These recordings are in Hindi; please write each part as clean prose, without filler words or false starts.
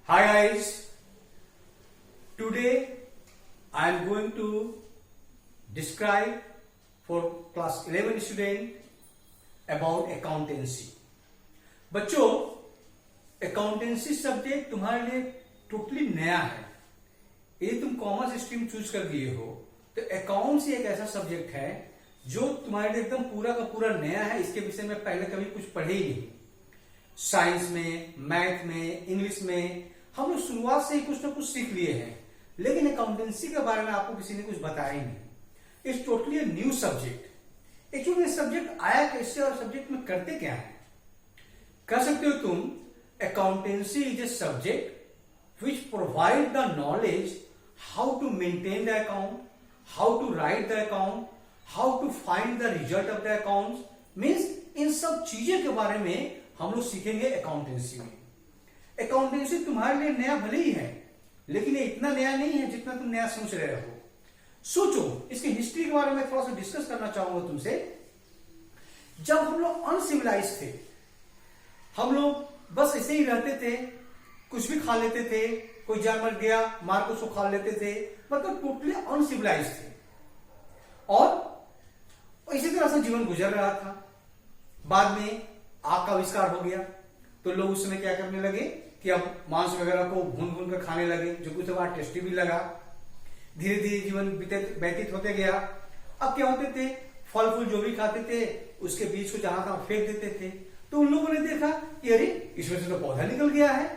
Hi guys, today I am going to describe for class 11 student about accountancy. बच्चों, अकाउंटेंसी सब्जेक्ट तुम्हारे लिए टोटली नया है। यदि तुम कॉमर्स स्ट्रीम चूज कर दिए हो तो अकाउंट्स एक ऐसा सब्जेक्ट है जो तुम्हारे लिए एकदम पूरा का पूरा नया है। इसके विषय में पहले कभी कुछ पढ़े ही नहीं। साइंस में, मैथ में, इंग्लिश में हम लोग शुरुआत से ही कुछ ना कुछ सीख लिए हैं, लेकिन अकाउंटेंसी के बारे में आपको किसी ने कुछ बताया ही नहीं। It's totally new subject. Actually subject आया कैसे और सब्जेक्ट में करते क्या है? कह सकते हो तुम, accountancy is a subject which provide the knowledge how to maintain the account, how to write the account, how to find the result of the account. Means इन सब चीजों के बारे में हम लोग सीखेंगे अकाउंटेंसी में। अकाउंटेंसी तुम्हारे लिए नया भले ही है, लेकिन ये इतना नया नहीं है जितना तुम नया सोच रहे हो। सोचो, इसकी हिस्ट्री के बारे में थोड़ा सा डिस्कस करना चाहूंगा तुमसे। जब हम लोग अनसिविलाइज थे, हम लोग बस ऐसे ही रहते थे, कुछ भी खा लेते थे, कोई जानवर गया मार को उसको खा लेते थे, मतलब टोटली अनसिविलाइज थे और इसी तरह से जीवन गुजर रहा था। बाद में आग का आविष्कार हो गया तो लोग उस समय क्या करने लगे कि अब मांस वगैरह को भून भून कर खाने लगे, जो कुछ बार टेस्टी भी लगा। धीरे धीरे जीवन व्यतीत होते गया। अब क्या होते थे, फल फूल जो भी खाते थे उसके बीज को जहां तहां फेंक देते थे। तो उन लोगों ने देखा कि अरे इसमें से तो पौधा निकल गया है।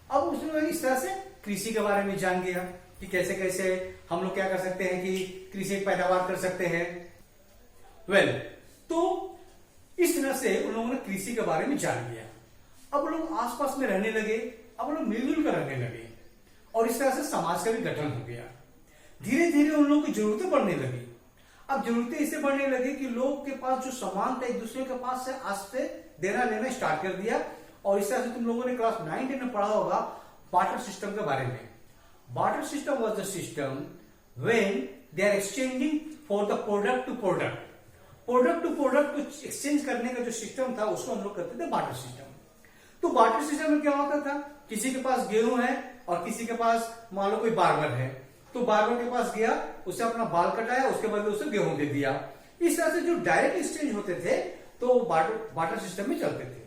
अब उसने इस तरह से कृषि के बारे में जान गया कि कैसे कैसे हम लोग क्या कर सकते हैं कि कृषि पैदावार कर सकते हैं। तो इस तरह से उन लोगों ने कृषि के बारे में जान लिया। अब लोग आसपास में रहने लगे, अब लोग मिलजुल कर रहने लगे और इस तरह से समाज का भी गठन हो गया। धीरे धीरे उन लोगों की जरूरतें बढ़ने लगी। अब जरूरतें इससे बढ़ने लगी कि लोग के पास जो सामान था एक दूसरे के पास से आज से देना लेना स्टार्ट कर दिया। और इस तरह से तुम लोगों ने क्लास 9-10 में पढ़ा होगा बार्टर सिस्टम के बारे में। Barter system was the system when they are exchanging for the product to product. Product to product को एक्सचेंज करने का जो सिस्टम था उसको हम लोग करते थे बार्टर सिस्टम। तो बार्टर सिस्टम में क्या होता था, किसी के पास गेहूं है और किसी के पास मान लो कोई बार्बर है, तो बार्बर के पास गया, उससे अपना बाल कटाया, उसके बदले उसे गेहूं दे दिया। इस तरह से जो डायरेक्ट एक्सचेंज होते थे तो बार्टर सिस्टम में चलते थे।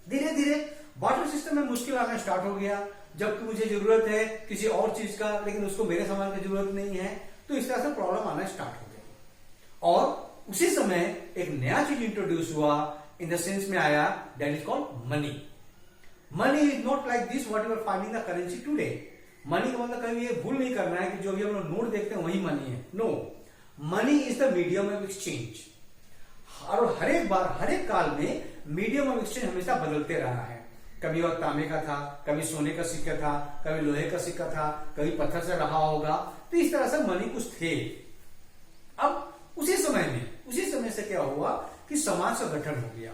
धीरे धीरे बार्टर सिस्टम में मुश्किल आना स्टार्ट हो गया। जबकि मुझे जरूरत है किसी और चीज का, लेकिन उसको मेरे सामान की जरूरत नहीं है, तो इस तरह से प्रॉब्लम आना स्टार्ट हो गया। और उसी समय एक नया चीज इंट्रोड्यूस हुआ, इन द सेंस में आया, that is called money. Money is not like this what you are finding the currency today. Money का मतलब कभी ये भूल नहीं करना है कि जो भी हम लोग नोट देखते हैं वही मनी है। No, money is the medium of exchange. और हर एक बार, हर एक काल में मीडियम ऑफ एक्सचेंज हमेशा बदलते रहा है। कभी वह तांबे का था, कभी सोने का सिक्का था, कभी लोहे का सिक्का था, कभी पत्थर से रहा होगा। तो इस तरह से मनी कुछ थे। अब उसी समय से क्या हुआ कि समाज का गठन हो गया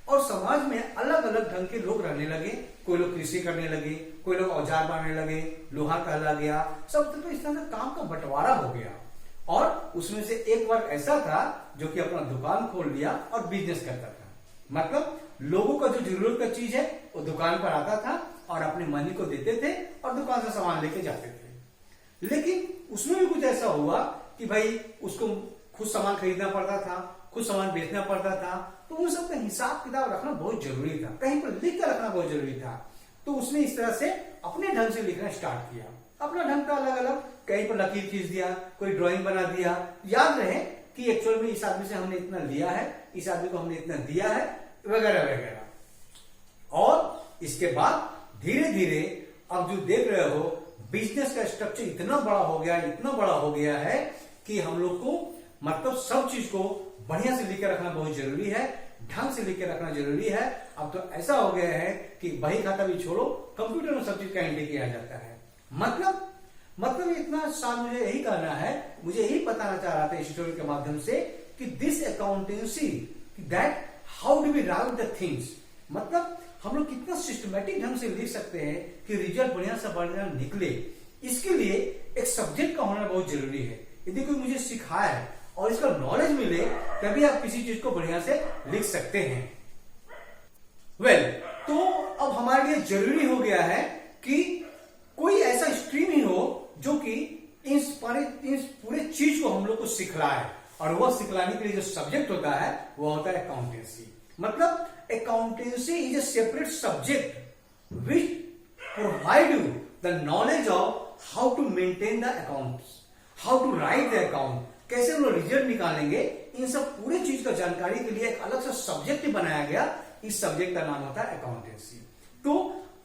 और समाज में अलग अलग ढंग के लोग रहने लगे। कोई लोग कृषि करने लगे, कोई लोग औजार बनाने लगे, लोहा कहला गया, सब तो इस तरह से काम का बंटवारा हो गया। और उसमें से एक वर्ग ऐसा था जो कि अपना दुकान खोल लिया और बिजनेस करता था। मतलब लोगों का जो जरूरत का चीज है वो दुकान पर आता था और अपने मनी को देते थे और दुकान से सामान लेके जाते थे। लेकिन उसमें भी कुछ ऐसा हुआ कि भाई उसको खुद सामान खरीदना पड़ता था, खुद सामान बेचना पड़ता था। तो उन सब का हिसाब किताब रखना बहुत जरूरी था, कहीं पर लिख कर रखना बहुत जरूरी था। तो उसने इस तरह से अपने ढंग से लिखना स्टार्ट किया। अपना ढंग का अलग अलग, कहीं पर लकीर खींच दिया, कोई ड्राइंग बना दिया। याद रहे कि एक्चुअल में इस आदमी से हमने इतना लिया है, इस आदमी को हमने इतना दिया है, वगैरह वगैरह। और इसके बाद धीरे धीरे अब जो देख रहे हो, बिजनेस का स्ट्रक्चर इतना बड़ा हो गया, इतना बड़ा हो गया है कि हम लोग को मतलब सब चीज को बढ़िया से लिखे रखना बहुत जरूरी है, ढंग से लिखे रखना जरूरी है। अब तो ऐसा हो गया है कि बही खाता भी छोड़ो, कंप्यूटर में सब चीज का एंट्री किया जाता है। मतलब इतना साल मुझे यही कहना है, मुझे यही बताना चाह रहा था इस स्टोरी के माध्यम से कि this accountancy, that how do we write the things. मतलब हम लोग कितना सिस्टमेटिक ढंग से लिख सकते हैं कि रिजल्ट बढ़िया से बढ़िया निकले। इसके लिए एक सब्जेक्ट का होना बहुत जरूरी है। यदि कोई मुझे सिखाए और इसका नॉलेज मिले तभी आप किसी चीज को बढ़िया से लिख सकते हैं। तो अब हमारे लिए जरूरी हो गया है कि और वह सिखलाने के लिए जो सब्जेक्ट होता है वह होता है अकाउंटेंसी। मतलब accountancy is a separate subject which provide you the knowledge of how to maintain the accounts, how to write the account, कैसे हम लोग रिजल्ट निकालेंगे, इन सब पूरे चीज का जानकारी के लिए एक अलग सा सब्जेक्ट बनाया गया। इस सब्जेक्ट का नाम होता है अकाउंटेंसी। तो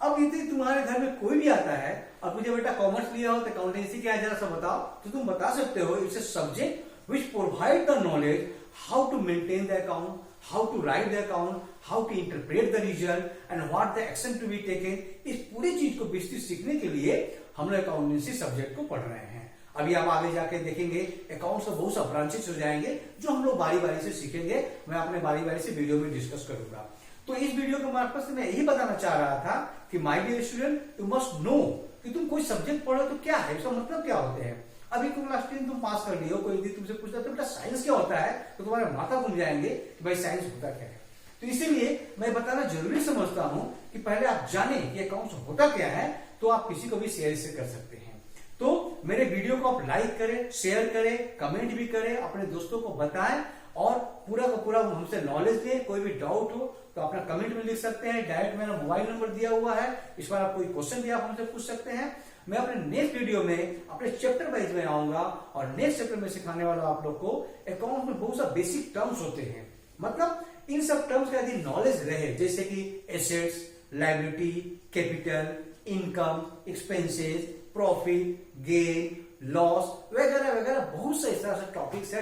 अब यदि तुम्हारे घर में कोई भी आता है और मुझे बेटा कॉमर्स लिया हो तो अकाउंटेंसी क्या है जरा सा बताओ, तो तुम बता सकते हो it's a subject which provide the knowledge how to maintain the account, how to write the account, how to interpret the result and what the action to be taken। इस पूरी चीज को विस्तृत सीखने के लिए हम लोग अकाउंटेंसी सब्जेक्ट को पढ़ रहे हैं। अभी आप आगे जाके देखेंगे अकाउंट्स के बहुत सा ब्रांचेस हो जाएंगे जो हम लोग बारी बारी से सीखेंगे। मैं अपने बारी बारी से वीडियो में डिस्कस करूंगा। तो इस वीडियो के मार्फत से मैं यही बताना चाह रहा था कि my dear student you must know कि तुम कोई सब्जेक्ट पढ़ो तो क्या है, इसका मतलब क्या होते हैं। अभी तुम क्लास 10 तुम पास कर लियो, कोई यदि तुमसे पूछता तो बेटा साइंस क्या होता है तो तुम्हारे माथा घूम जाएंगे कि भाई साइंस होता क्या है। तो इसीलिए मैं बताना जरूरी समझता हूं कि पहले आप जाने कि अकाउंट्स होता क्या है, तो आप किसी को भी शेयर से कर सकते हैं। तो मेरे वीडियो को आप लाइक करें, शेयर करें, कमेंट भी करें, अपने दोस्तों को बताएं और पूरा का पूरा हमसे नॉलेज लें। कोई भी डाउट हो तो अपना कमेंट में लिख सकते हैं, डायरेक्ट मेरा मोबाइल नंबर दिया हुआ है, इस पर आप कोई क्वेश्चन भी आप हमसे पूछ सकते हैं। मैं अपने नेक्स्ट वीडियो में अपने चैप्टर वाइज में आऊंगा और नेक्स्ट चैप्टर में सिखाने वाला आप लोग को अकाउंट में बहुत सा बेसिक टर्म्स होते हैं। मतलब इन सब टर्म्स का यदि नॉलेज रहे, जैसे कि assets, liability, capital, income, expenses, profit, gain, loss वगैरह वगैरह बहुत से इस तरह से टॉपिक्स है,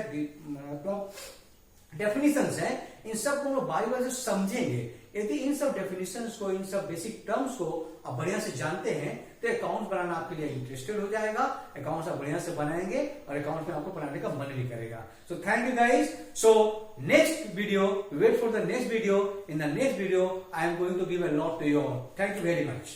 मतलब डेफिनेशंस हैं। इन सब को हम बारी बारी से समझेंगे। यदि इन सब डेफिनेशंस को, इन सब बेसिक टर्म्स को आप बढ़िया से जानते हैं तो अकाउंट बनाना आपके लिए इंटरेस्टेड हो जाएगा। अकाउंट्स आप बढ़िया से बनाएंगे और अकाउंट में आपको बनाने का मन भी करेगा। So thank you guys. So next video, wait for the next video. In the next video I am going to give a lot to you all. Thank you very much.